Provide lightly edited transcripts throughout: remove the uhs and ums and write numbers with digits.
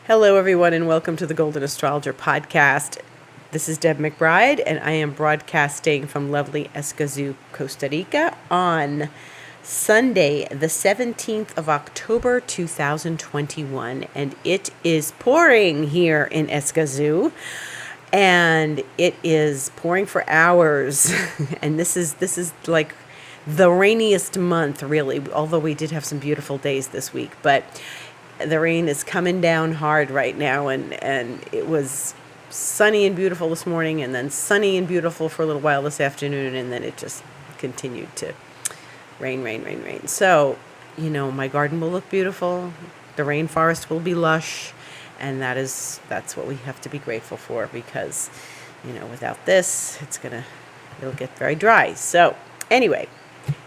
Hello, everyone, and welcome to the Golden Astrologer Podcast. This is Deb McBride, and I am broadcasting from lovely Escazú, Costa Rica on Sunday, the 17th of October, 2021. And it is pouring here in Escazú, and it is pouring for hours. And this is like the rainiest month, really, although we did have some beautiful days this week. But the rain is coming down hard right now, and it was sunny and beautiful this morning, and then sunny and beautiful for a little while this afternoon, and then it just continued to rain. So, my garden will look beautiful, the rainforest will be lush, and that's what we have to be grateful for, because, without this, it'll get very dry. So, anyway,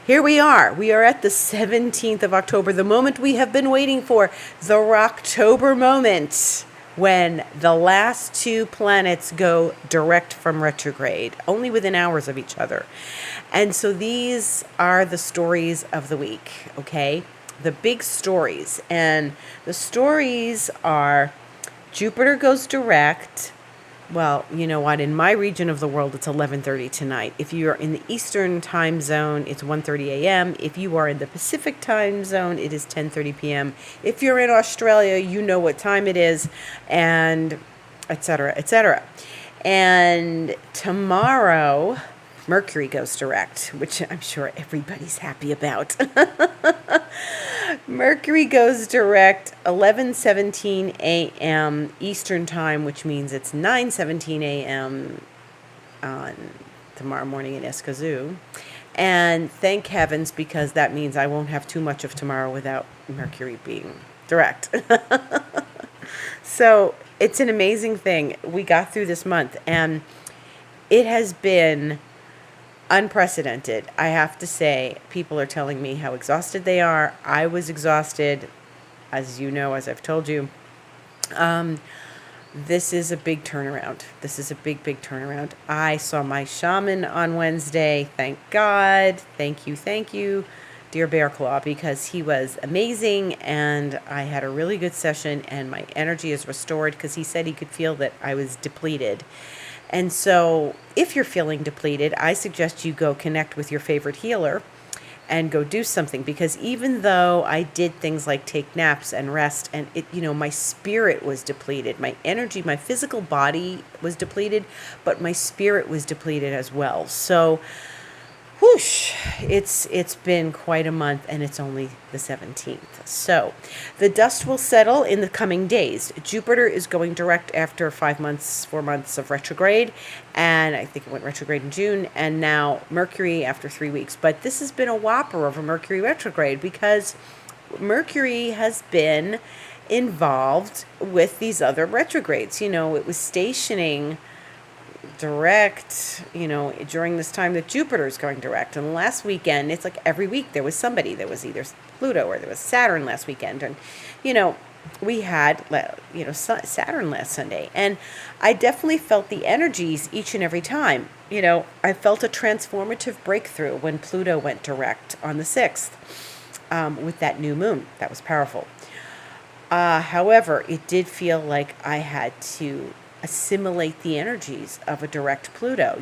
here we are. We are at the 17th of October, the moment we have been waiting for, the Rocktober moment, when the last two planets go direct from retrograde, only within hours of each other. And so these are the stories of the week, okay? The big stories. And the stories are Jupiter goes direct. Well, you know what? In my region of the world, it's 11:30 tonight. If you are in the Eastern time zone, it's 1:30 a.m. If you are in the Pacific time zone, it is 10:30 p.m. If you're in Australia, you know what time it is, and et cetera, et cetera. And tomorrow, Mercury goes direct, which I'm sure everybody's happy about. Mercury goes direct 11:17 a.m. Eastern time, which means it's 9:17 a.m. on tomorrow morning in Escazú. And thank heavens, because that means I won't have too much of tomorrow without Mercury being direct. So it's an amazing thing. We got through this month, and it has been unprecedented. I have to say, people are telling me how exhausted they are. I was exhausted, as you know, as I've told you. This is a big turnaround. This is a big turnaround. I saw my shaman on Wednesday. Thank God. Thank you, dear Bear Claw, because he was amazing, and I had a really good session, and my energy is restored, because he said he could feel that I was depleted. And so if you're feeling depleted, I suggest you go connect with your favorite healer and go do something, because even though I did things like take naps and rest, and my spirit was depleted, my energy, my physical body was depleted, but my spirit was depleted as well. So whoosh, it's been quite a month, and it's only the 17th. So the dust will settle in the coming days. Jupiter is going direct after 4 months of retrograde, and I think it went retrograde in June, and now Mercury after 3 weeks. But this has been a whopper of a Mercury retrograde, because Mercury has been involved with these other retrogrades. It was stationing direct, during this time that Jupiter is going direct. And last weekend, it's like every week there was somebody. There was either Pluto or there was Saturn last weekend. And, we had, Saturn last Sunday. And I definitely felt the energies each and every time. I felt a transformative breakthrough when Pluto went direct on the 6th with that new moon. That was powerful. However, it did feel like I had to assimilate the energies of a direct Pluto,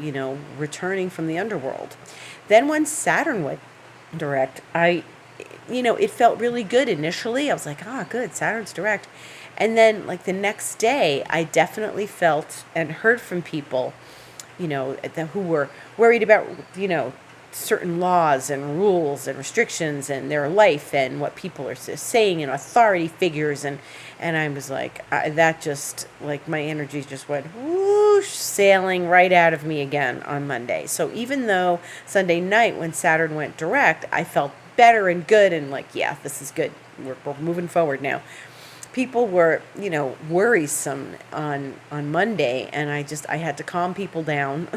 returning from the underworld. Then when Saturn went direct, it felt really good initially. I was like, good, Saturn's direct. And then like the next day, I definitely felt and heard from people, who were worried about, certain laws and rules and restrictions and their life and what people are saying and authority figures. And I was like, that just, like, my energy just went whoosh, sailing right out of me again on Monday. So even though Sunday night when Saturn went direct, I felt better and good and like, yeah, this is good. We're moving forward now. People were, worrisome on Monday, and I had to calm people down.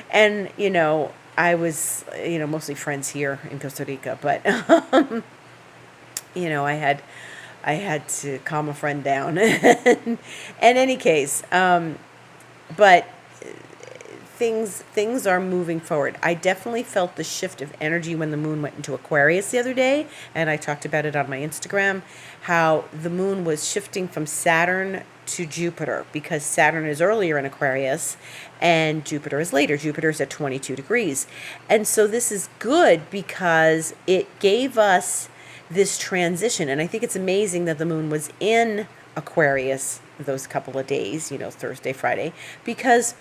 And, I was, mostly friends here in Costa Rica, but, I had to calm a friend down. In any case, but things are moving forward. I definitely felt the shift of energy when the moon went into Aquarius the other day, and I talked about it on my Instagram, how the moon was shifting from Saturn to Jupiter, because Saturn is earlier in Aquarius and Jupiter is later. Jupiter is at 22 degrees. And so this is good because it gave us this transition. And I think it's amazing that the moon was in Aquarius those couple of days, Thursday, Friday, because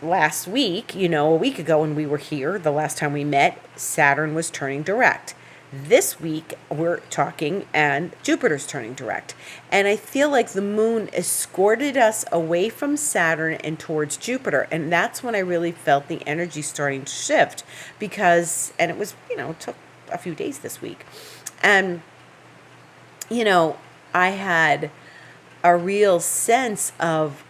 last week, a week ago when we were here, the last time we met, Saturn was turning direct. This week we're talking and Jupiter's turning direct. And I feel like the moon escorted us away from Saturn and towards Jupiter. And that's when I really felt the energy starting to shift and it was, it took a few days this week. And, I had a real sense of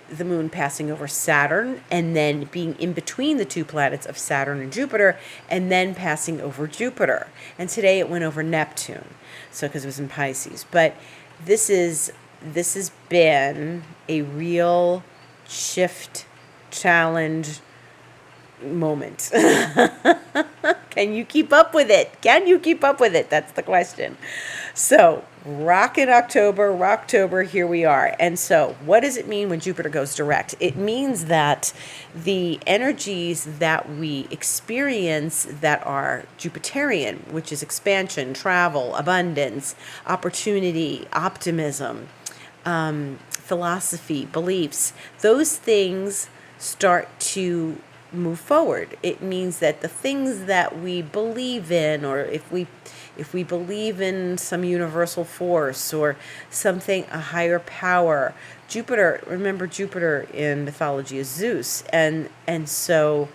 the moon passing over Saturn and then being in between the two planets of Saturn and Jupiter and then passing over Jupiter. And today it went over Neptune. So because it was in Pisces. But this has been a real shift, challenge moment. Can you keep up with it? That's the question. So, Rocktober, here we are. And so, what does it mean when Jupiter goes direct? It means that the energies that we experience that are Jupiterian, which is expansion, travel, abundance, opportunity, optimism, philosophy, beliefs, those things start to move forward. It means that the things that we believe in, or if we believe in some universal force or something, a higher power, remember Jupiter in mythology is Zeus, and so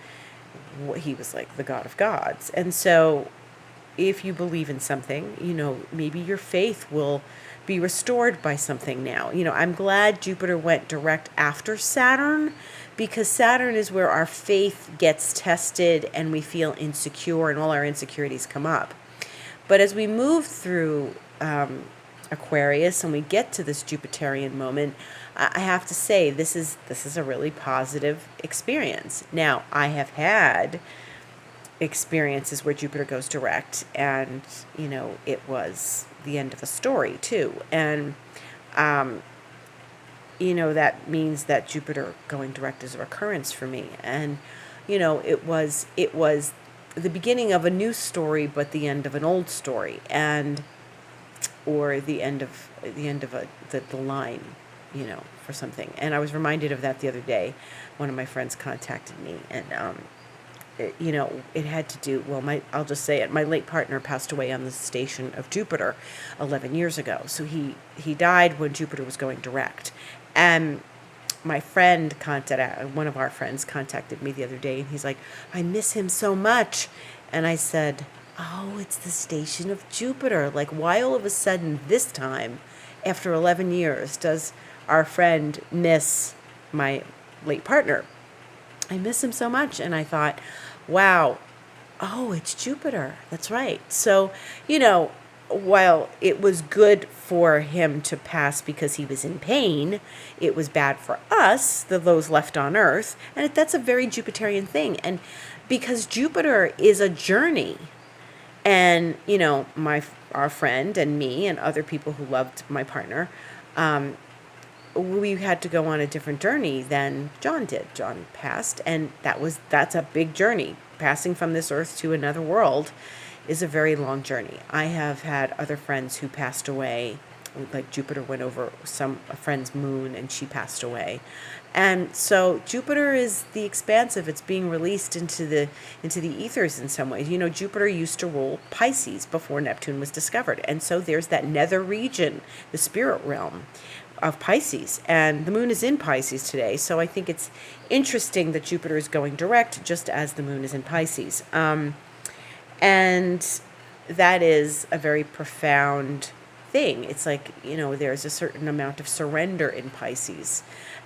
he was like the god of gods. And so if you believe in something, maybe your faith will be restored by something now. I'm glad Jupiter went direct after Saturn, because Saturn is where our faith gets tested and we feel insecure and all our insecurities come up. But as we move through Aquarius and we get to this Jupiterian moment, I have to say this is a really positive experience. Now, I have had experiences where Jupiter goes direct, and it was the end of a story too. And that means that Jupiter going direct is a recurrence for me. And it was the beginning of a new story, but the end of an old story, or the end of the line, for something. And I was reminded of that the other day. One of my friends contacted me, and it had to do, I'll just say it. My late partner passed away on the station of Jupiter 11 years ago. So he died when Jupiter was going direct. And my friend one of our friends contacted me the other day, and he's like, I miss him so much. And I said, oh, it's the station of Jupiter. Like, why all of a sudden this time, after 11 years, does our friend miss my late partner? I miss him so much. And I thought, wow, oh, it's Jupiter. That's right. So, while it was good for him to pass because he was in pain, it was bad for us, those left on Earth. And that's a very Jupiterian thing. And because Jupiter is a journey, and, our friend and me and other people who loved my partner, we had to go on a different journey than John did. John passed, and that's a big journey. Passing from this earth to another world is a very long journey. I have had other friends who passed away, like Jupiter went over a friend's moon and she passed away. And so Jupiter is the expansive. It's being released into the ethers in some ways. Jupiter used to rule Pisces before Neptune was discovered. And so there's that nether region, the spirit realm of Pisces. And the moon is in Pisces today. So I think it's interesting that Jupiter is going direct just as the moon is in Pisces. And that is a very profound thing. It's like, there's a certain amount of surrender in Pisces.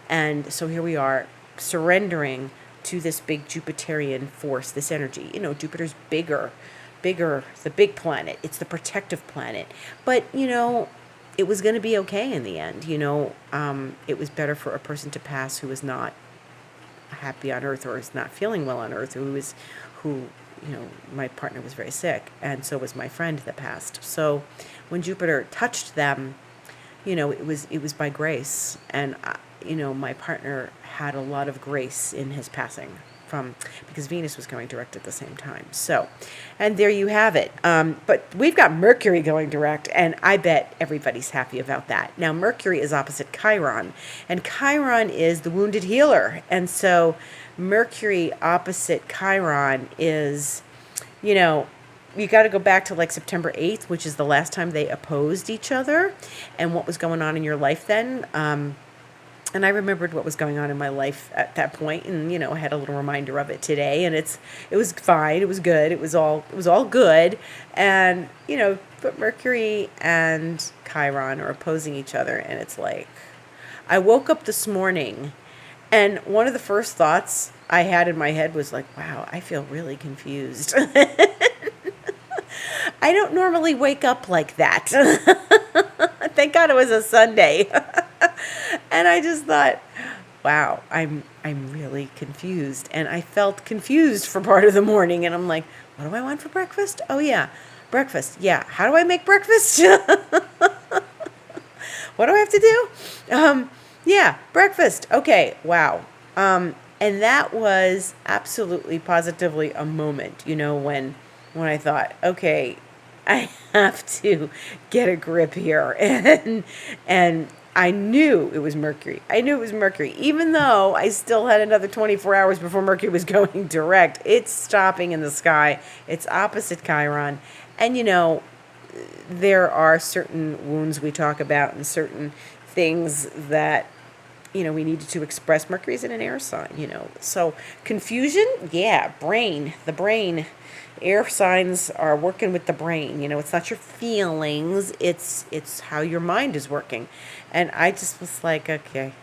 And so here we are surrendering to this big Jupiterian force, this energy. Jupiter's bigger, the big planet. It's the protective planet. But, it was going to be okay in the end. It was better for a person to pass who was not happy on Earth or is not feeling well on Earth, who, my partner was very sick, and so was my friend that passed. So when Jupiter touched them, it was by grace, and my partner had a lot of grace in his passing because Venus was going direct at the same time. So, and there you have it. But we've got Mercury going direct, and I bet everybody's happy about that. Now, Mercury is opposite Chiron, and Chiron is the wounded healer. And so Mercury opposite Chiron is, you got to go back to like September 8th, which is the last time they opposed each other, and what was going on in your life then. And I remembered what was going on in my life at that point, and I had a little reminder of it today, and it was fine, it was good, it was all good, and but Mercury and Chiron are opposing each other, and it's like, I woke up this morning, and one of the first thoughts I had in my head was like, wow, I feel really confused. I don't normally wake up like that. Thank God it was a Sunday. And I just thought, wow, I'm really confused. And I felt confused for part of the morning. And I'm like, what do I want for breakfast? Oh, yeah, breakfast. Yeah, how do I make breakfast? What do I have to do? Yeah, breakfast. Okay, wow. And that was absolutely, positively a moment, when I thought, okay, I have to get a grip here. And I knew it was Mercury. Even though I still had another 24 hours before Mercury was going direct. It's stopping in the sky. It's opposite Chiron. And, there are certain wounds we talk about and certain things that, we needed to express. Mercury's in an air sign, So confusion, yeah, the brain. Air signs are working with the brain. It's not your feelings, it's how your mind is working. And I just was like, okay,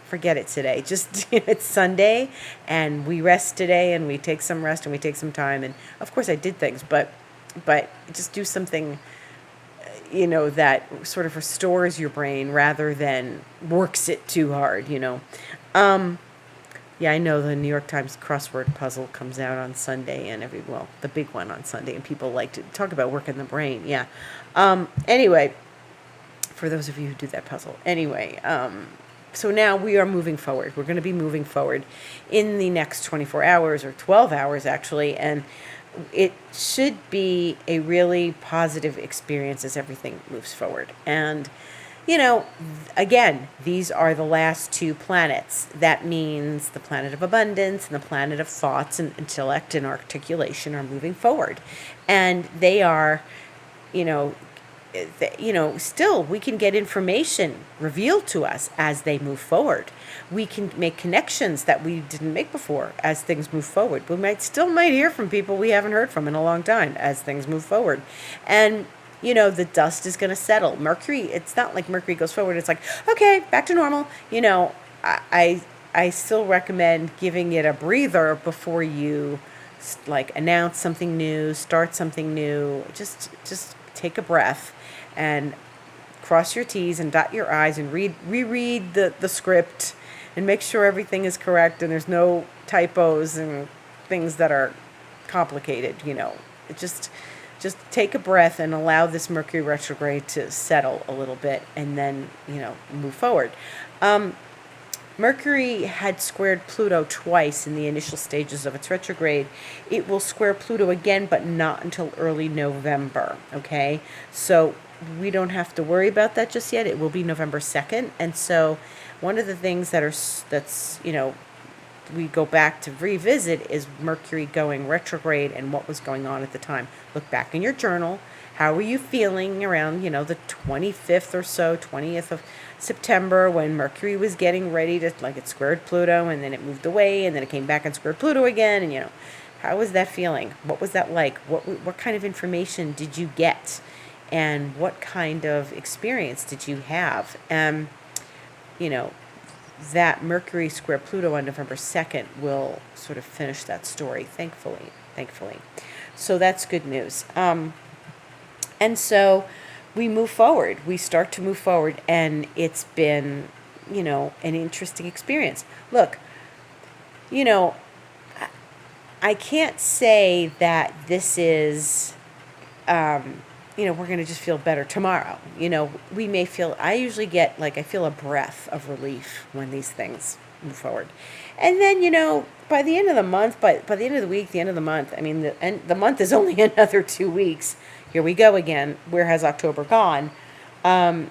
forget it today. Just, it's Sunday, and we rest today, and we take some rest, and we take some time. And of course I did things, but just do something, that sort of restores your brain rather than works it too hard, Yeah, I know the New York Times crossword puzzle comes out on Sunday, and the big one on Sunday, and people like to talk about working the brain. Yeah. Anyway, for those of you who do that puzzle. Anyway, so now we are moving forward. We're going to be moving forward in the next 24 hours or 12 hours, actually, and it should be a really positive experience as everything moves forward. And again, these are the last two planets. That means the planet of abundance and the planet of thoughts and intellect and articulation are moving forward. And they are, still we can get information revealed to us as they move forward. We can make connections that we didn't make before as things move forward. We might hear from people we haven't heard from in a long time as things move forward. And the dust is going to settle. Mercury, it's not like Mercury goes forward. It's like, okay, back to normal. I still recommend giving it a breather before you announce something new, start something new. Just take a breath and cross your T's and dot your I's and reread the script and make sure everything is correct and there's no typos and things that are complicated. Just take a breath and allow this Mercury retrograde to settle a little bit and then, move forward. Mercury had squared Pluto twice in the initial stages of its retrograde. It will square Pluto again, but not until early November, okay? So we don't have to worry about that just yet. It will be November 2nd. And so one of the things we go back to revisit is Mercury going retrograde and what was going on at the time. Look back in your journal. How were you feeling around, the 25th or so, 20th of September, when Mercury was getting ready to, it squared Pluto, and then it moved away, and then it came back and squared Pluto again, and, how was that feeling? What was that like? What kind of information did you get? And what kind of experience did you have? That Mercury square Pluto on November 2nd will sort of finish that story, thankfully. So that's good news. And so we move forward. We start to move forward, and it's been, an interesting experience. Look, you know, I can't say that this is, we're going to just feel better tomorrow. We may feel, I usually get I feel a breath of relief when these things move forward. And then, by the end of the month, by the end of the week, the end of the month, the month is only another 2 weeks. Here we go again. Where has October gone? As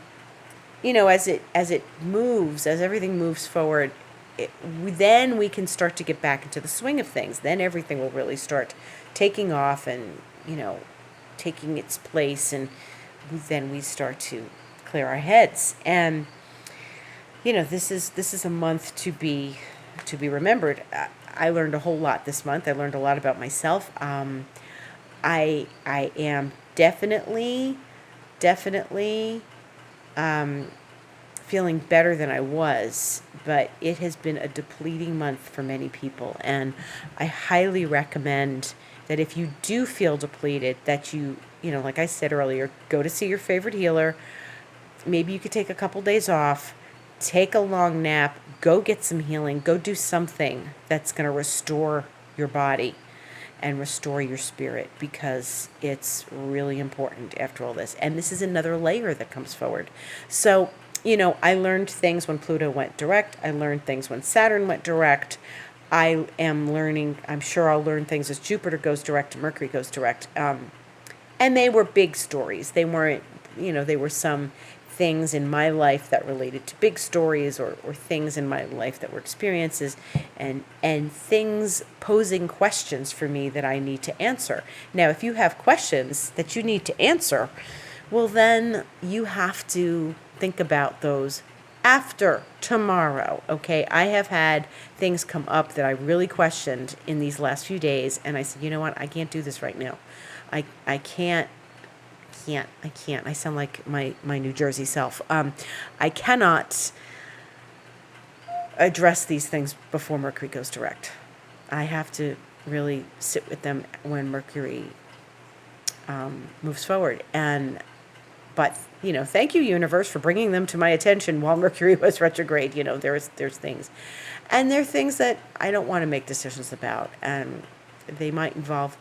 it moves, as everything moves forward, then we can start to get back into the swing of things. Then everything will really start taking off and, taking its place, and then we start to clear our heads. And, this is a month to be remembered. I learned a whole lot this month. I learned a lot about myself. I am definitely feeling better than I was, but it has been a depleting month for many people, and I highly recommend that if you do feel depleted, that you like I said earlier, go to see your favorite healer. Maybe you could take a couple days off, take a long nap, go get some healing, go do something that's going to restore your body and restore your spirit, because it's really important after all this. And this is another layer that comes forward. So, I learned things when Pluto went direct. I learned things when Saturn went direct. I'm sure I'll learn things as Jupiter goes direct, Mercury goes direct. And they were big stories. They weren't, they were some things in my life that related to big stories, or things in my life that were experiences, and things posing questions for me that I need to answer. Now, if you have questions that you need to answer, well, then you have to think about those after tomorrow, okay? I have had things come up that I really questioned in these last few days, and I said, you know what? I can't do this right now. I can't. I sound like my New Jersey self. I cannot address these things before Mercury goes direct. I have to really sit with them when Mercury moves forward. But thank you, universe, for bringing them to my attention while Mercury was retrograde. There's things, and there are things that I don't want to make decisions about, and they might involve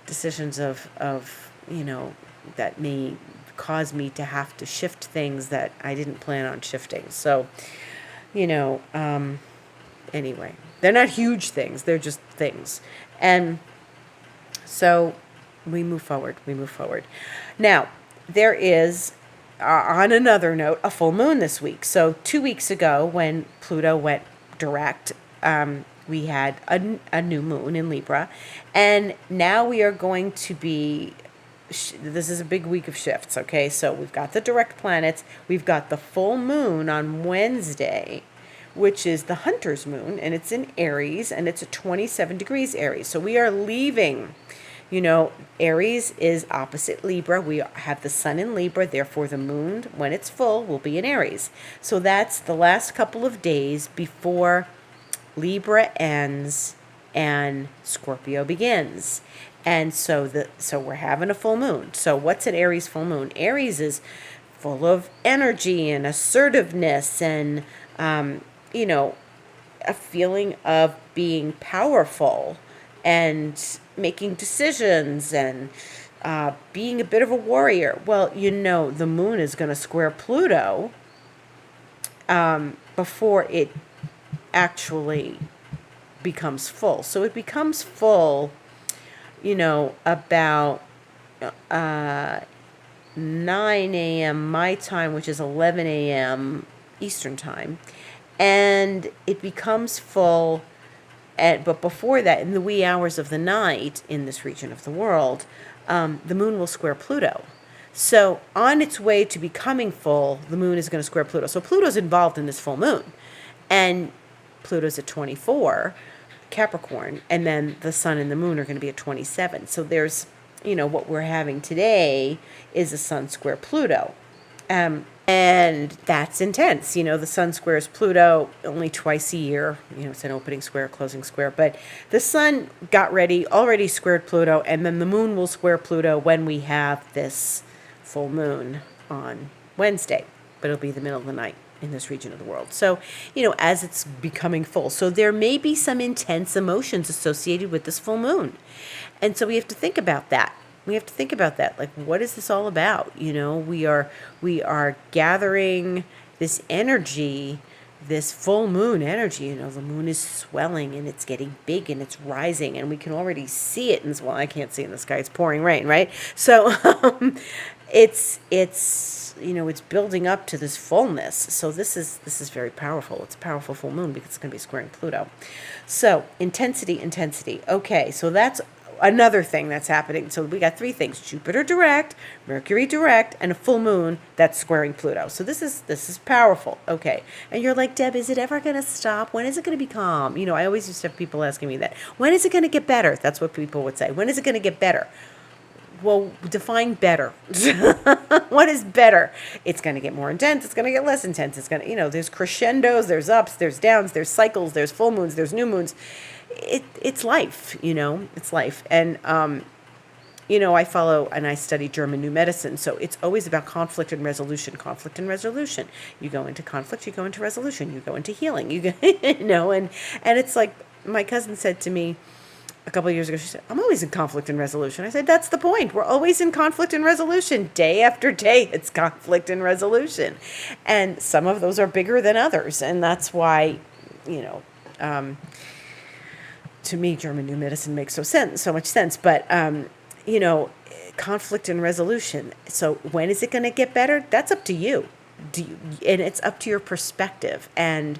decisions of that may cause me to have to shift things that I didn't plan on shifting. So, anyway, they're not huge things. They're just things. And so we move forward. Now, there is, on another note, a full moon this week. So 2 weeks ago, when Pluto went direct, we had a new moon in Libra, and now we are going to be, this is a big week of shifts, okay? So we've got the direct planets, we've got the full moon on Wednesday, which is the Hunter's moon, and it's in Aries, and it's a 27 degrees Aries. So we are leaving, Aries is opposite Libra. We have the sun in Libra, therefore the moon, when it's full, will be in Aries. So that's the last couple of days before Libra ends and Scorpio begins. And so we're having a full moon. So what's an Aries full moon? Aries is full of energy and assertiveness and, a feeling of being powerful and making decisions and being a bit of a warrior. Well, the moon is going to square Pluto before it actually becomes full. So it becomes full, about 9 a.m. my time, which is 11 a.m. Eastern time. And it becomes full, but before that, in the wee hours of the night in this region of the world, the moon will square Pluto. So on its way to becoming full, the moon is going to square Pluto. So Pluto's involved in this full moon. And Pluto's at 24, Capricorn, and then the sun and the moon are going to be at 27. So there's, what we're having today is a sun square Pluto. And that's intense. The sun squares Pluto only twice a year. It's an opening square, closing square. But the sun already squared Pluto, and then the moon will square Pluto when we have this full moon on Wednesday. But it'll be the middle of the night. in this region of the world. So, as it's becoming full. So there may be some intense emotions associated with this full moon. And so we have to think about that. Like, what is this all about? We are gathering this energy, this full moon energy. The moon is swelling and it's getting big and it's rising, and we can already see it. And well, I can't see in the sky; it's pouring rain, right? So it's it's building up to this fullness. So this is very powerful. It's a powerful full moon because it's going to be squaring Pluto. So intensity. Okay, so that's another thing that's happening. So we got three things: Jupiter direct, Mercury direct, and a full moon that's squaring Pluto. So this is powerful. Okay. And you're like, Deb, is it ever going to stop? When is it going to be calm? I always used to have people asking me that. When is it going to get better? That's what people would say. When is it going to get better? Well, define better. What is better? It's going to get more intense. It's going to get less intense. It's going to, there's crescendos, there's ups, there's downs, there's cycles, there's full moons, there's new moons. It's life, it's life. And, I follow and I study German New Medicine. So it's always about conflict and resolution. You go into conflict, you go into resolution, you go into healing, and it's like my cousin said to me a couple of years ago. She said, I'm always in conflict and resolution. I said, that's the point. We're always in conflict and resolution. Day after day, it's conflict and resolution. And some of those are bigger than others. And that's why, to me, German New Medicine makes so much sense. But, conflict and resolution. So when is it going to get better? That's up to you. And it's up to your perspective. And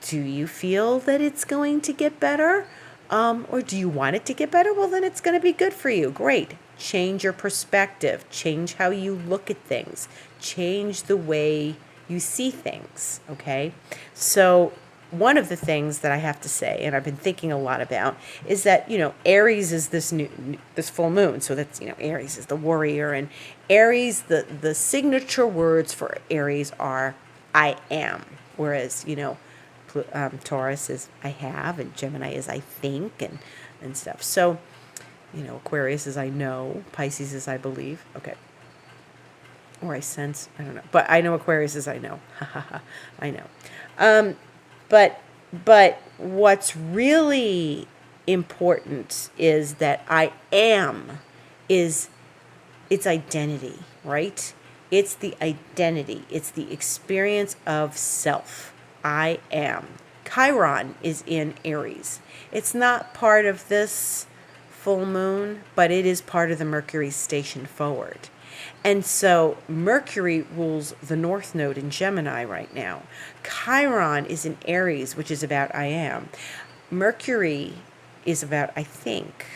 do you feel that it's going to get better? Or do you want it to get better? Well, then it's going to be good for you. Great. Change your perspective. Change how you look at things. Change the way you see things. Okay? So one of the things that I have to say, and I've been thinking a lot about, is that, Aries is this full moon. So that's, Aries is the warrior. And Aries, the signature words for Aries are I am. Whereas, Taurus is I have, and Gemini is I think, and stuff. So, Aquarius is I know, Pisces is I believe. Okay. Or I sense, I don't know. But I know Aquarius is I know. I know. But what's really important is that I am it's identity, right? It's the identity. It's the experience of self. I am. Chiron is in Aries. It's not part of this full moon, but it is part of the Mercury station forward. And so Mercury rules the North Node in Gemini right now. Chiron is in Aries, which is about I am. Mercury is about I think.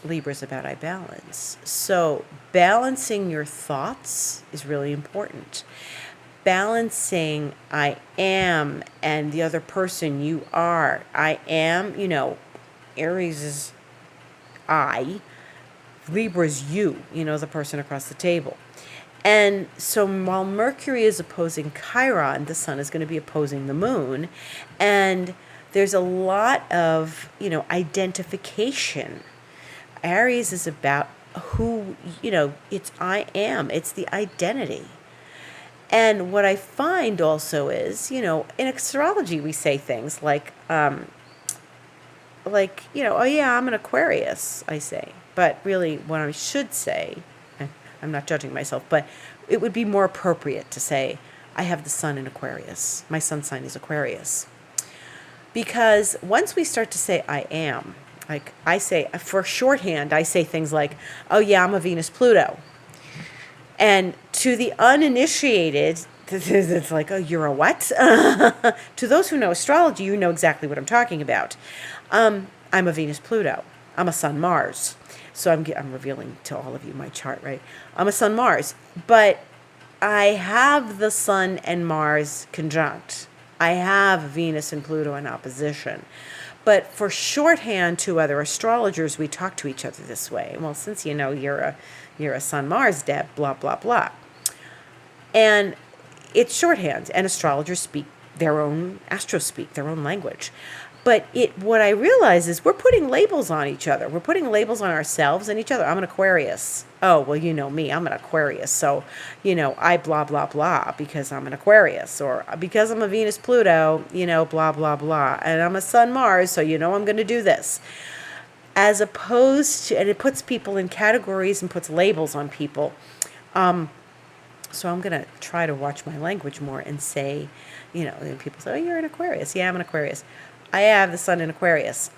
Libra is about I balance. So balancing your thoughts is really important. Balancing I am and the other person you are. I am, Aries is I. Libra is you, the person across the table. And so while Mercury is opposing Chiron, the sun is going to be opposing the moon. And there's a lot of, identification. Aries is about who, it's I am. It's the identity. And what I find also is, in astrology, we say things like, oh yeah, I'm an Aquarius, I say. But really, what I should say, I'm not judging myself, but it would be more appropriate to say, I have the sun in Aquarius. My sun sign is Aquarius. Because once we start to say I am, like I say, for shorthand, I say things like, oh yeah, I'm a Venus Pluto. And to the uninitiated, it's like, oh, you're a what? To those who know astrology, you know exactly what I'm talking about. I'm a Venus Pluto. I'm a Sun Mars. So I'm revealing to all of you my chart, right? I'm a Sun Mars. But I have the Sun and Mars conjunct. I have Venus and Pluto in opposition. But for shorthand to other astrologers, we talk to each other this way. Well, since you're a Sun Mars, Deb, blah, blah, blah. And it's shorthand, and astrologers speak their own astro speak, their own language. But what I realize is we're putting labels on each other. We're putting labels on ourselves and each other. I'm an Aquarius. Oh, well, you know me. I'm an Aquarius. So, I blah, blah, blah because I'm an Aquarius. Or because I'm a Venus Pluto, blah, blah, blah. And I'm a Sun Mars, so I'm going to do this. As opposed to, and it puts people in categories and puts labels on people. So I'm going to try to watch my language more and say, and people say, oh, you're an Aquarius. Yeah, I'm an Aquarius. I have the sun in Aquarius.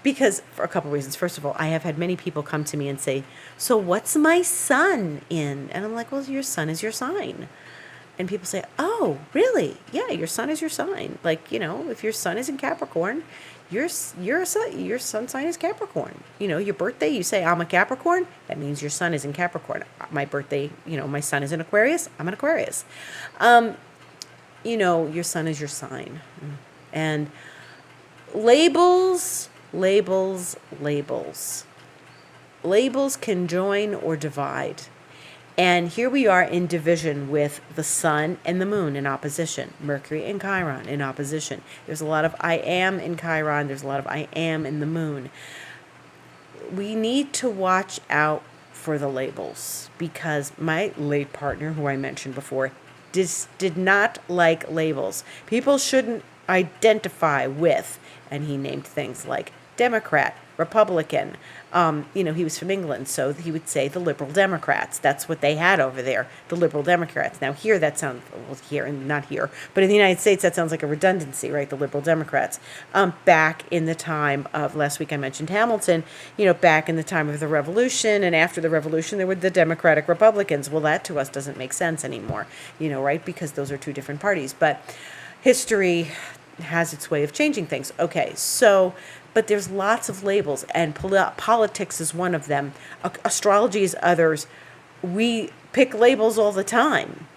Because for a couple reasons. First of all, I have had many people come to me and say, so what's my sun in? And I'm like, well, your sun is your sign. And people say, oh, really? Yeah, your sun is your sign. Like, if your sun is in Capricorn, your sun sign is Capricorn. Your birthday, you say, I'm a Capricorn. That means your sun is in Capricorn. My birthday, my sun is in Aquarius. I'm an Aquarius. Your sun is your sign. And labels can join or divide. And here we are in division with the sun and the moon in opposition, Mercury and Chiron in opposition. There's a lot of I am in Chiron. There's a lot of I am in the moon. We need to watch out for the labels because my late partner, who I mentioned before, did not like labels. People shouldn't identify with, and he named things like Democrat, Republican. He was from England, so he would say the Liberal Democrats. That's what they had over there, the Liberal Democrats. Now here that sounds, well, here and not here, but in the United States that sounds like a redundancy, right? The Liberal Democrats. Back in the time of, last week I mentioned Hamilton, back in the time of the Revolution, and after the Revolution there were the Democratic Republicans. Well, that to us doesn't make sense anymore, right? Because those are two different parties. But history has its way of changing things. Okay, so, but there's lots of labels, and politics is one of them. Astrology is others. We pick labels all the time.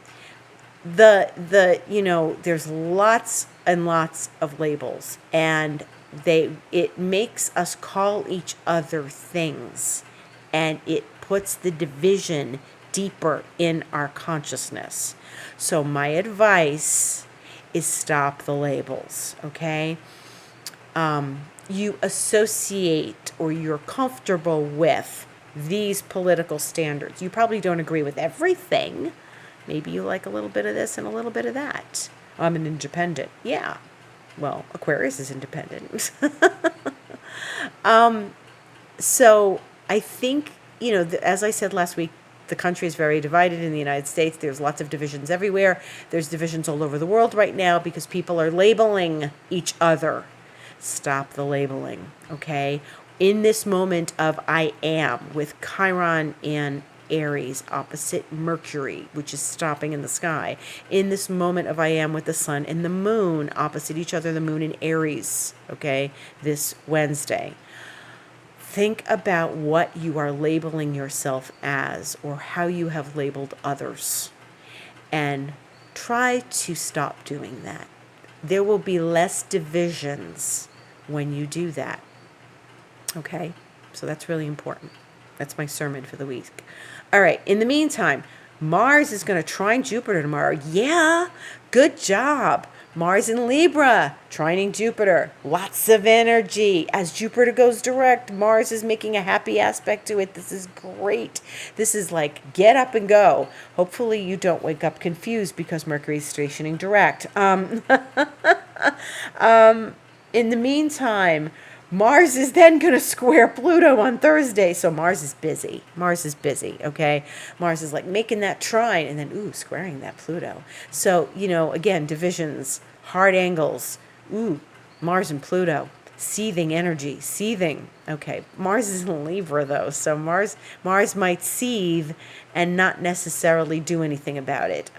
There's lots and lots of labels, and it makes us call each other things, and it puts the division deeper in our consciousness. So my advice is stop the labels, okay? You associate or you're comfortable with these political standards. You probably don't agree with everything. Maybe you like a little bit of this and a little bit of that. I'm an independent. Yeah. Well, Aquarius is independent. So I think, as I said last week, the country is very divided in the United States. There's lots of divisions everywhere. There's divisions all over the world right now because people are labeling each other. Stop the labeling, okay? In this moment of I am, with Chiron and Aries opposite Mercury, which is stopping in the sky. In this moment of I am with the sun and the moon opposite each other, the moon in Aries, okay, this Wednesday. Think about what you are labeling yourself as or how you have labeled others, and try to stop doing that. There will be less divisions when you do that. Okay? So that's really important. That's my sermon for the week. All right. In the meantime, Mars is going to trine Jupiter tomorrow. Yeah. Good job. Mars in Libra, trining Jupiter. Lots of energy. As Jupiter goes direct, Mars is making a happy aspect to it. This is great. This is like get up and go. Hopefully you don't wake up confused because Mercury is stationing direct. In the meantime, Mars is then going to square Pluto on Thursday. So Mars is busy. Okay? Mars is like making that trine and then, squaring that Pluto. So, again, divisions, hard angles. Mars and Pluto. Seething energy. Okay. Mars is in Libra, though. So Mars might seethe and not necessarily do anything about it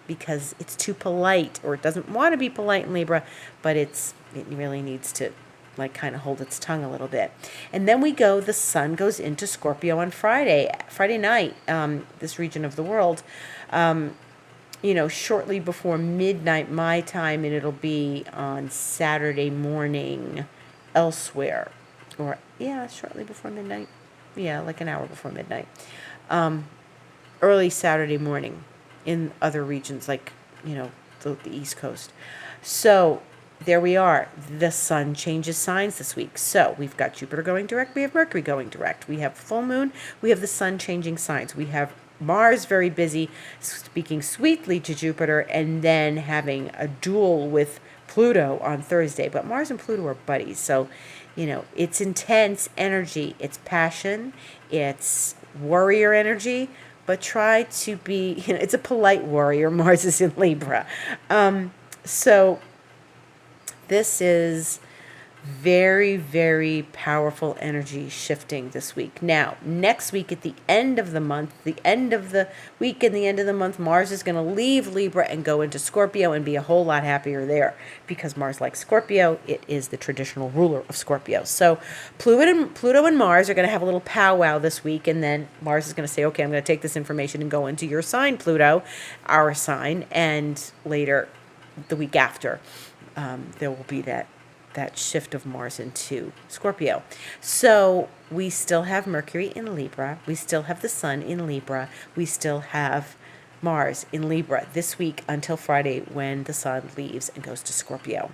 because it's too polite, or it doesn't want to be polite in Libra, but it really needs to kind of hold its tongue a little bit. And then the sun goes into Scorpio on Friday night, this region of the world, shortly before midnight my time, and it'll be on Saturday morning elsewhere. Shortly before midnight. Yeah, like an hour before midnight. Early Saturday morning in other regions, like, the East Coast. So there we are. The sun changes signs this week. So we've got Jupiter going direct. We have Mercury going direct. We have full moon. We have the sun changing signs. We have Mars very busy, speaking sweetly to Jupiter, and then having a duel with Pluto on Thursday. But Mars and Pluto are buddies. So, it's intense energy. It's passion. It's warrior energy. But try to be, it's a polite warrior. Mars is in Libra. So this is very, very powerful energy shifting this week. Now, next week at the end of the month, the end of the week and the end of the month, Mars is going to leave Libra and go into Scorpio and be a whole lot happier there because Mars likes Scorpio. It is the traditional ruler of Scorpio. So Pluto and Mars are going to have a little powwow this week, and then Mars is going to say, okay, I'm going to take this information and go into your sign, Pluto, our sign, and later, the week after, there will be that shift of Mars into Scorpio. So we still have Mercury in Libra. We still have the Sun in Libra. We still have Mars in Libra this week until Friday when the Sun leaves and goes to Scorpio.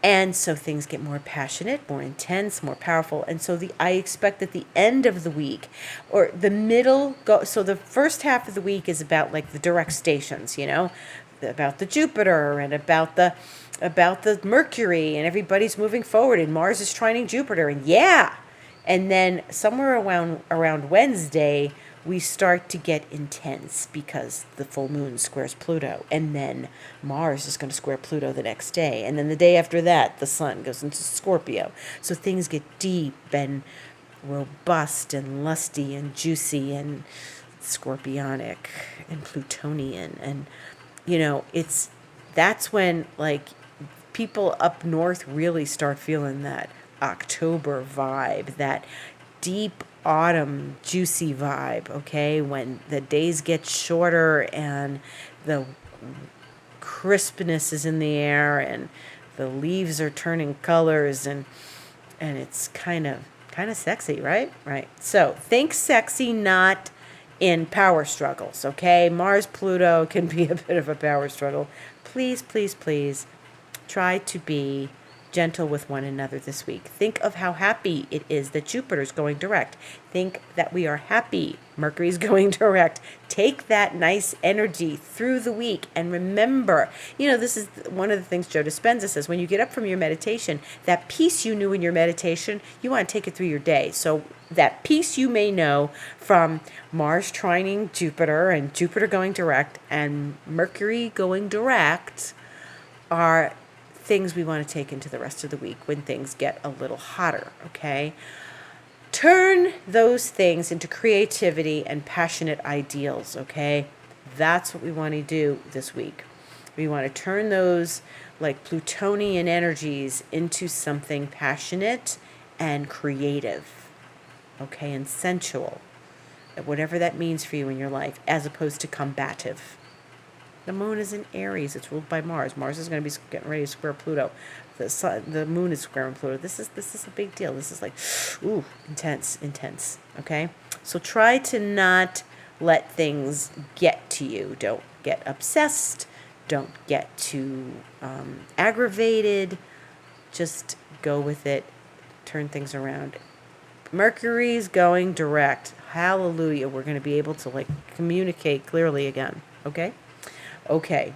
And so things get more passionate, more intense, more powerful. And so I expect that the end of the week or the middle so the first half of the week is about like the direct stations, about the Jupiter and about the Mercury, and everybody's moving forward, and Mars is trining Jupiter, and then somewhere around Wednesday we start to get intense because the full moon squares Pluto, and then Mars is going to square Pluto the next day, and then the day after that the Sun goes into Scorpio. So things get deep and robust and lusty and juicy and scorpionic and Plutonian, and that's when people up north really start feeling that October vibe, that deep autumn juicy vibe, okay? When the days get shorter and the crispness is in the air and the leaves are turning colors, and it's kind of sexy, right? Right. So think sexy, not in power struggles, okay? Mars Pluto can be a bit of a power struggle. Please, please, please try to be gentle with one another this week. Think of how happy it is that Jupiter's going direct. Think that we are happy Mercury's going direct. Take that nice energy through the week, and remember, this is one of the things Joe Dispenza says, when you get up from your meditation, that peace you knew in your meditation, you want to take it through your day. So that peace you may know from Mars trining Jupiter and Jupiter going direct and Mercury going direct are things we want to take into the rest of the week when things get a little hotter, okay? Turn those things into creativity and passionate ideals, okay? That's what we want to do this week. We want to turn those Plutonian energies into something passionate and creative, okay, and sensual, whatever that means for you in your life, as opposed to combative. The moon is in Aries. It's ruled by Mars. Mars is going to be getting ready to square Pluto. The moon is squaring Pluto. This is a big deal. This is intense. Okay? So try to not let things get to you. Don't get obsessed. Don't get too aggravated. Just go with it. Turn things around. Mercury's going direct. Hallelujah. We're going to be able to communicate clearly again. Okay? Okay.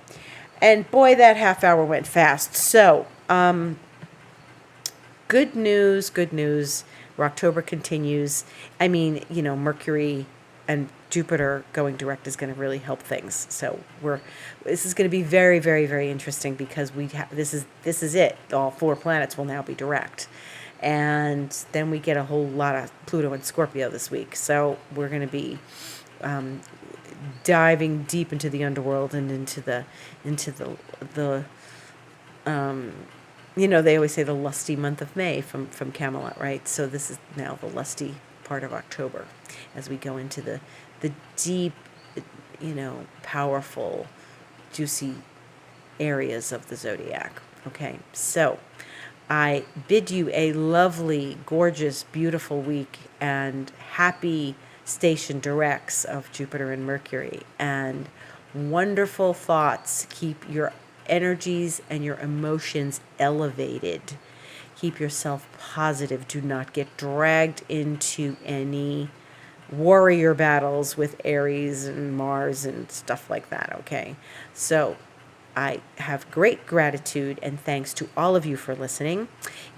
And boy, that half hour went fast. So, good news. Rocktober continues. I mean, Mercury and Jupiter going direct is going to really help things. So this is going to be very, very, very interesting because this is it. All 4 planets will now be direct. And then we get a whole lot of Pluto and Scorpio this week. So we're going to be diving deep into the underworld and into the they always say the lusty month of May from Camelot, right? So this is now the lusty part of October as we go into the deep, powerful, juicy areas of the zodiac. Okay, so I bid you a lovely, gorgeous, beautiful week and happy station directs of Jupiter and Mercury, and wonderful thoughts keep your energies and your emotions elevated. Keep yourself positive. Do not get dragged into any warrior battles with Aries and Mars and stuff like that, okay? So I have great gratitude and thanks to all of you for listening.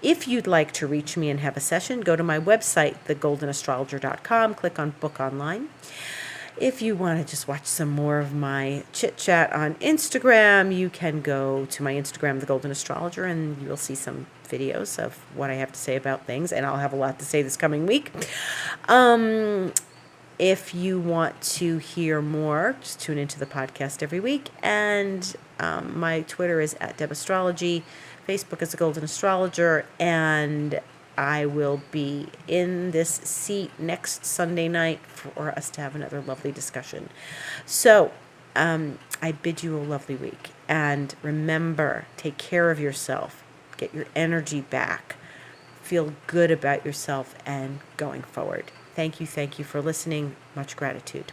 If you'd like to reach me and have a session, go to my website, thegoldenastrologer.com, click on Book Online. If you want to just watch some more of my chit chat on Instagram, you can go to my Instagram, The Golden Astrologer, and you'll see some videos of what I have to say about things, and I'll have a lot to say this coming week. If you want to hear more, just tune into the podcast every week. And my Twitter is @DebAstrology. Facebook is The Golden Astrologer. And I will be in this seat next Sunday night for us to have another lovely discussion. So I bid you a lovely week. And remember, take care of yourself. Get your energy back. Feel good about yourself and going forward. Thank you for listening. Much gratitude.